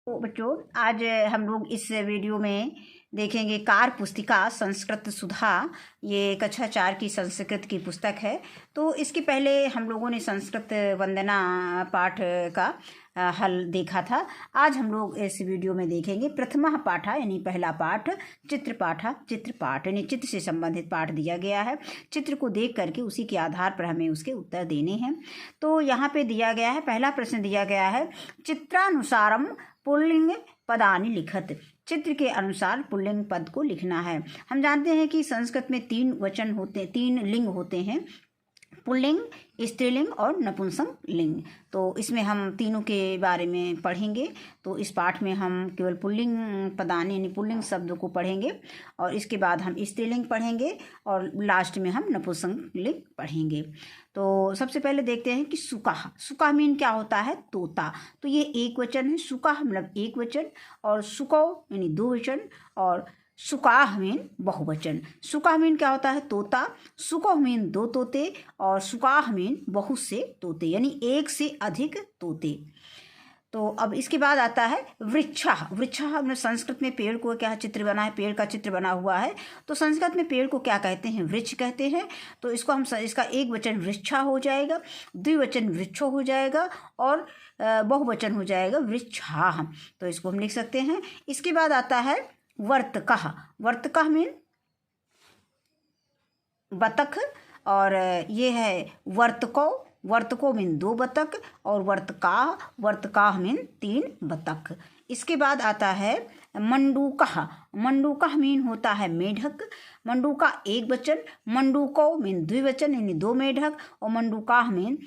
तो बच्चों, आज हम लोग इस वीडियो में देखेंगे कार पुस्तिका संस्कृत सुधा। ये कक्षा 4 की संस्कृत की पुस्तक है। तो इसके पहले हम लोगों ने संस्कृत वंदना पाठ का हल देखा था। आज हम लोग इस वीडियो में देखेंगे प्रथमा पाठा यानी पहला पाठ चित्रपाठा। चित्रपाठ यानी चित्र से संबंधित पाठ दिया गया है। चित्र को देख करके उसी के आधार पर हमें उसके उत्तर देने हैं। तो यहाँ पे दिया गया है, पहला प्रश्न दिया गया है, चित्रानुसारम पुल्लिंग पदानि लिखत। चित्र के अनुसार पुल्लिंग पद को लिखना है। हम जानते हैं कि संस्कृत में 3 वचन होते, 3 लिंग होते हैं, पुल्लिंग, स्त्रीलिंग और नपुंसक लिंग। तो इसमें हम तीनों के बारे में पढ़ेंगे। तो इस पाठ में हम केवल पुल्लिंग पदानि यानी पुल्लिंग शब्दों को पढ़ेंगे और इसके बाद हम स्त्रीलिंग पढ़ेंगे और लास्ट में हम नपुंसक लिंग पढ़ेंगे। तो सबसे पहले देखते हैं कि सुकाह। सुकाह मीन क्या होता है? तोता। तो ये एक वचन है, सुकाह मतलब एक वचन, और सुकौ यानी 2 वचन, और सुकाह मीन बहुवचन। सुकाह मीन क्या होता है? तोता। सुकौ मीन 2 तोते, और सुकाह मीन बहुत से तोते यानी एक से अधिक तोते। तो अब इसके बाद आता है वृक्षा। वृक्षा मतलब संस्कृत में पेड़ को क्या चित्र बना है, पेड़ का चित्र बना हुआ है। तो संस्कृत में पेड़ को क्या कहते हैं? वृक्ष कहते हैं। तो इसको हम इसका एक वचन वृक्षा हो जाएगा, द्विवचन वृक्षो हो जाएगा, और बहुवचन हो जाएगा वृक्षाः। तो इसको हम लिख सकते हैं। इसके बाद आता है वर्तकः। वर्तकः मीन बतख, और ये है वर्तको। वर्तको मीन 2 बतख, और वर्तकाः मीन 3 बतख। इसके बाद आता है मंडूकः। मंडूकः मीन होता है मेढक। मंडूका एक वचन, मंडूको मीन द्विवचन यानी 2 मेढक, और मंडूकाः मीन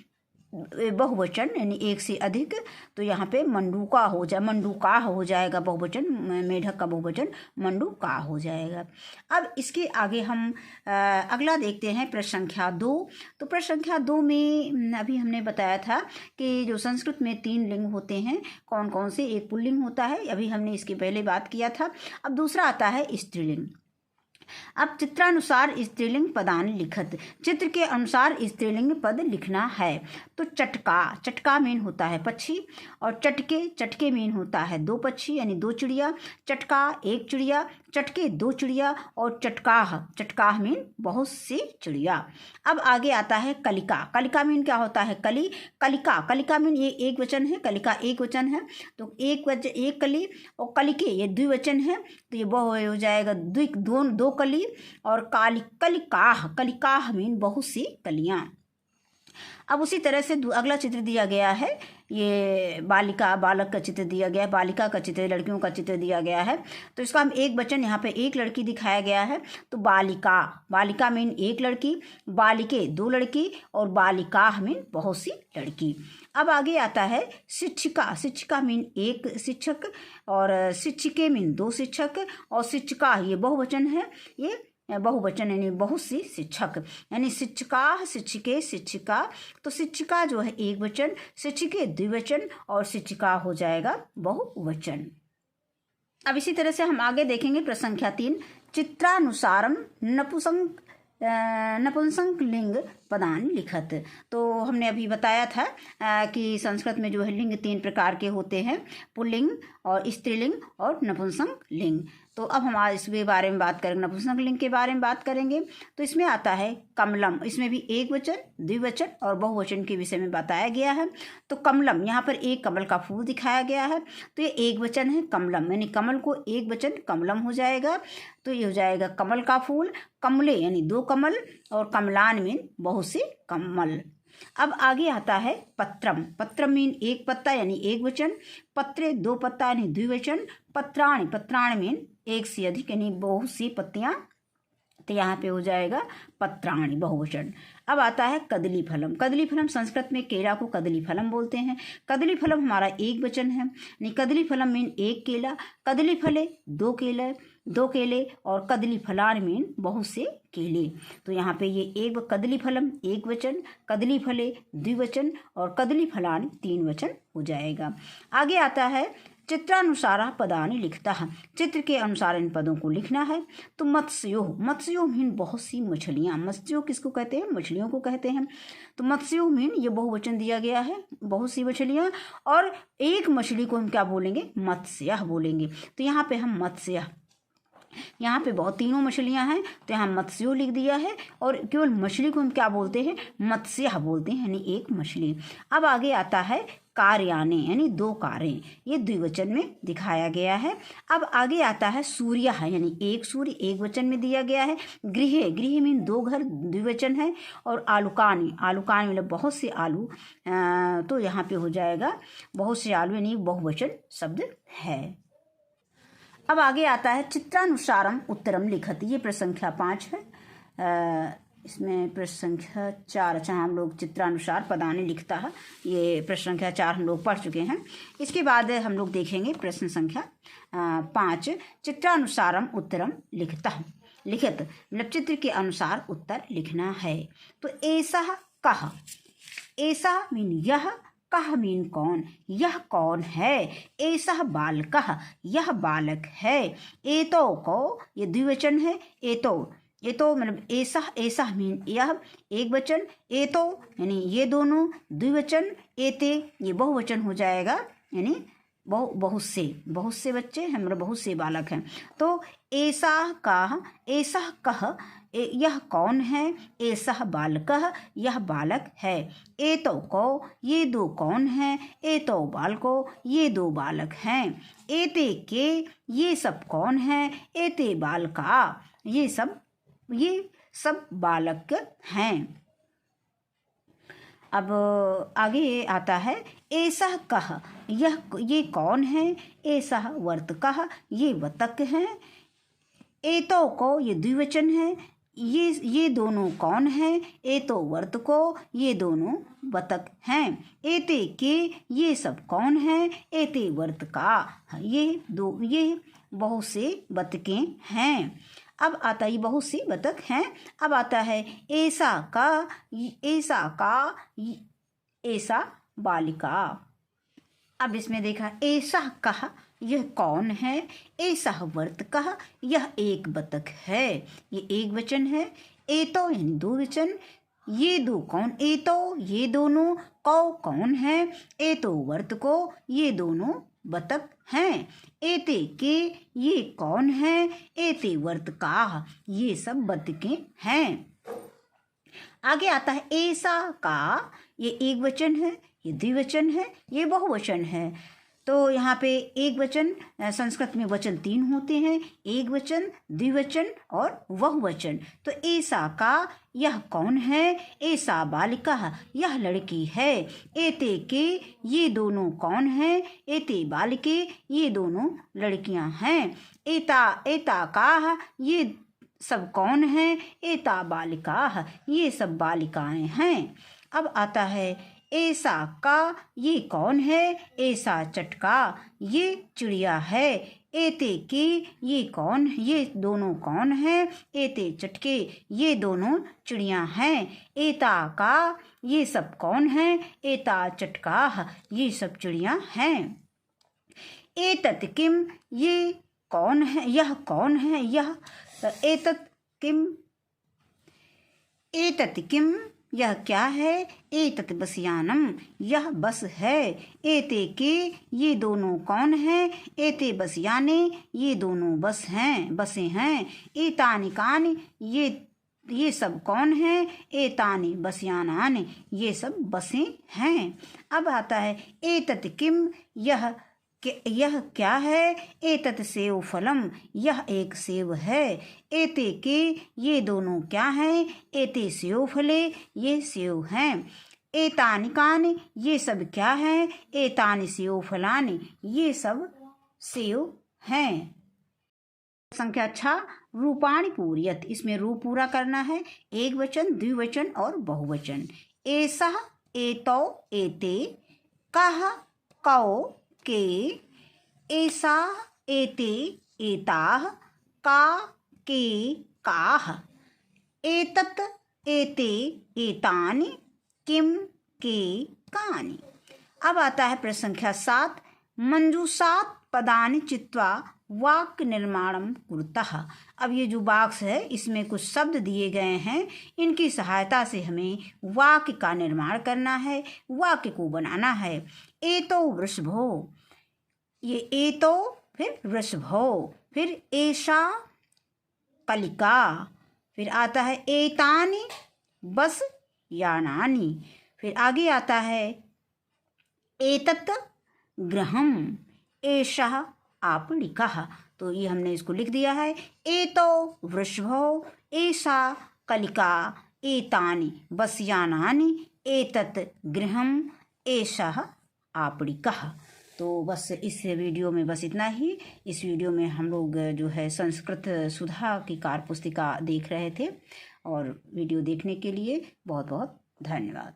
बहुवचन यानी एक से अधिक। तो यहाँ पे मंडूका हो जाए, मंडूकाः हो जाएगा बहुवचन, मेढक का बहुवचन मंडूका हो जाएगा। अब इसके आगे हम अगला देखते हैं प्रश्न संख्या 2। तो प्रश्न संख्या 2 में अभी हमने बताया था कि जो संस्कृत में 3 लिंग होते हैं, कौन कौन से? एक पुल्लिंग होता है, अभी हमने इसके पहले बात किया था। अब दूसरा आता है स्त्रीलिंग। अब चित्रानुसार स्त्रीलिंग पदानि लिखत। चित्र के अनुसार स्त्रीलिंग पद लिखना है। तो चटका। चटका मीन होता है पक्षी, और चटके। चटके मीन होता है 2 पक्षी यानी 2 चिड़िया। चटका 1 चिड़िया, चटके 2 चिड़िया, और चटकाह। चटकाह मीन बहुत सी चिड़िया। अब आगे आता है कलिका। कलिका मीन क्या होता है? कली। कलिका। कलिका मीन ये एक वचन है, कलिका एक वचन है। तो एक कली, और कलिके ये द्विवचन है, तो ये बहु हो जाएगा 2 कली, और कलिकाह। कलिकाह मीन बहुत सी कलियां। अब उसी तरह से अगला चित्र दिया गया है, ये बालिका, बालक का चित्र दिया गया है, बालिका का चित्र, लड़कियों का चित्र दिया गया है। तो इसका हम एक वचन, यहाँ पे एक लड़की दिखाया गया है, तो बालिका। बालिका मीन एक लड़की, बालिके 2 लड़की, और बालिका मीन बहुत सी लड़की। अब आगे आता है शिक्षिका। शिक्षिका मीन एक शिक्षक, और शिक्षिके मीन 2 शिक्षक, और शिक्षिका ये बहुवचन है, ये बहुवचन यानी बहुत सी शिक्षक, यानी शिक्षिका, शिक्षिके, शिक्षिका। तो शिक्षिका जो है एक वचन, शिक्षिके द्विवचन, और शिक्षिका हो जाएगा बहुवचन। अब इसी तरह से हम आगे देखेंगे प्रश्न संख्या 3, चित्रानुसारम नपुंसक लिंग पदानि लिखत। तो हमने अभी बताया था कि संस्कृत में जो है लिंग 3 प्रकार के होते हैं, पुल्लिंग और स्त्रीलिंग और नपुंसक लिंग। तो अब हम आज इसके बारे में बात करेंगे, नपुंसक लिंग के बारे में बात करेंगे। तो इसमें आता है कमलम। इसमें भी एक वचन, द्विवचन और बहुवचन के विषय में बताया गया है। तो कमलम, यहाँ पर एक कमल का फूल दिखाया गया है, तो ये एक वचन है कमलम, यानी कमल को एक वचन कमलम हो जाएगा। तो ये हो जाएगा कमल का फूल। कमले यानी 2 कमल, और कमलान मीन बहुत से कमल। अब आगे आता है पत्रम। पत्रम मीन एक पत्ता यानी एक वचन, पत्रे 2 पत्ता यानी द्विवचन, पत्राणि। पत्राणि मीन एक से अधिक यानी बहुत सी पत्तियां, तो यहाँ पे हो जाएगा पत्राणि बहुवचन। अब आता है कदली फलम। कदली फलम, संस्कृत में केला को कदली फलम बोलते हैं। कदली फलम हमारा एक वचन है, यानी कदली फलम मीन एक केला, कदली फले 2 केले, और कदली फलान मीन बहुत से केले। तो यहाँ पे ये एक कदली फलम एक वचन, कदली फले द्विवचन, और कदली फलान 3 वचन हो जाएगा। आगे आता है चित्रानुसार पदानि लिखतः, चित्र के अनुसार इन पदों को लिखना है। तो मत्स्यो, मत्स्यो मीन बहुत सी मछलियाँ, मत्स्यो किसको कहते हैं, मछलियों को कहते हैं। तो मत्स्यो मीन ये बहुवचन दिया गया है, बहुत सी मछलियाँ, और एक मछली को हम क्या बोलेंगे, मत्स्यः बोलेंगे। तो यहाँ पे हम मत्स्यः, यहाँ पे बहुत तीनों मछलियाँ हैं तो यहाँ मत्स्यो लिख दिया है, और केवल मछली को हम क्या बोलते हैं, मत्स्यः बोलते हैं, यानी एक मछली। अब आगे आता है कार्याने, यानी दो कारें, ये द्विवचन में दिखाया गया है। अब आगे आता है सूर्य, यानी एक सूर्य एक वचन में दिया गया है। गृह, गृह मीन दो घर, द्विवचन है। और आलुकानि, आलुकानि मतलब बहुत से आलू, तो यहाँ पे हो जाएगा बहुत से आलू, यानी बहुवचन शब्द है। अब आगे आता है चित्रानुसारम उत्तरम लिखत, ये प्रश्न संख्या 5 है। इसमें प्रश्न संख्या 4, अच्छा हम लोग चित्रानुसार पदानि लिखता है, ये प्रश्न संख्या 4 हम लोग पढ़ चुके हैं। इसके बाद हम लोग देखेंगे प्रश्न संख्या 5, चित्रानुसारम उत्तरम लिखता, लिखत मतलब चित्र के अनुसार उत्तर लिखना है। तो ऐसा कह, ऐसा मीन यह, कह मीन कौन, यह कौन है, ऐसा बालकः यह बालक है। एतो को, ये द्विवचन है, एतो, एतो मतलब ऐसा, ऐसा मीन यह एक वचन, एतो यानी ये दोनों द्विवचन, एते ये बहुवचन हो जाएगा, यानी बहुत से बच्चे हैं, मतलब बहुत से बालक हैं। तो ऐसा का, ऐसा कह यह कौन है, ऐसा बालकः यह बालक है। एतो को, ये दो कौन है, एतो बालको ये दो बालक हैं। एते के, ये सब कौन है, एते बालका ये सब बालक हैं। अब आगे आता है ऐसा कह, ये कौन है, ऐसा वर्तकः ये बतख हैं। एतो को, ये द्विवचन है, ये दोनों कौन है, एतो वर्तको ये दोनों बतख हैं। एते के, ये सब कौन है, एते वर्तका ये बहुत से बतखें हैं। अब आता है बहुत सी बतख हैं। अब आता है ऐसा का, ऐसा बालिका। अब इसमें देखा ऐसा कहा, यह कौन है, ऐसा वर्तकः यह एक बतख है, ये एक वचन है। एतो यानी दो वचन, ये दो कौन, एतो ये दोनों, कौ कौन है, एतो वर्तको ये दोनों बतख हैं। एते के, ये कौन है, एते वर्तकाः ये सब बतखें हैं। आगे आता है ऐसा का, ये एक वचन है, ये द्विवचन है, ये बहुवचन है। तो यहाँ पे एक वचन, संस्कृत में वचन 3 होते हैं, एक वचन, द्विवचन और बहुवचन। तो ऐसा का, यह कौन है, ऐसा बालिका यह लड़की है। एते के, ये दोनों कौन है, एते बालिके ये दोनों लड़कियां हैं। एता का, ये सब कौन है, एता बालिका ये सब बालिकाएं हैं। अब आता है ऐसा का, ये कौन है, ऐसा चटका ये चिड़िया है। एते के, ये कौन, ये दोनों कौन है, एते चटके ये दोनों चिड़िया हैं। एता का, ये सब कौन है, एता चटका ये सब चिड़िया हैं। एतत् किम, ये कौन है, यह कौन है, यह एतत् किम, एतत् किम यह क्या है, एतत् बसयानम यह बस है। एते के, ये दोनों कौन है, एते बसयाने ये दोनों बसें हैं। एतानि कानि, ये सब कौन है, एतानि बसयानानि ये सब बसें हैं। अब आता है एतत् किम, यह क्या है, एतत् सेव फलम यह एक सेव है। एते के, ये दोनों क्या हैं, एते सेव फले ये सेव हैं। एतानि कानि, ये सब क्या है, एतानि सेव फलानि ये सब सेव हैं। संख्या 6 रूपाणि पूरयत, इसमें रूप पूरा करना है, एक वचन, द्विवचन और बहुवचन। ऐसा, एतो, एते, कह, कौ, के, ऐसा, एते, एताः, का, के, काः। एतत्, एते, एतानि, किम, के, कानि। अब आता है प्रश्न संख्या 7, मंजूषात् पदानि चित्वा वाक्य निर्माणम कुरुतः। अब ये जो बॉक्स है इसमें कुछ शब्द दिए गए हैं, इनकी सहायता से हमें वाक्य का निर्माण करना है, वाक्य को बनाना है। एतो वृषभो, ये एतो फिर वृषभो, फिर एषा कलिका, फिर आता है एतानि बस यानानि, फिर आगे आता है एतत् गृहम, एषः आपणिकः। तो ये हमने इसको लिख दिया है। एतो वृषभो, एषा कलिका, एतानि बसयानानि, एतत् गृहम, एषः आपणिकः। तो बस इस वीडियो में बस इतना ही। इस वीडियो में हम लोग जो है संस्कृत सुधा की कार्य पुस्तिका देख रहे थे, और वीडियो देखने के लिए बहुत बहुत धन्यवाद।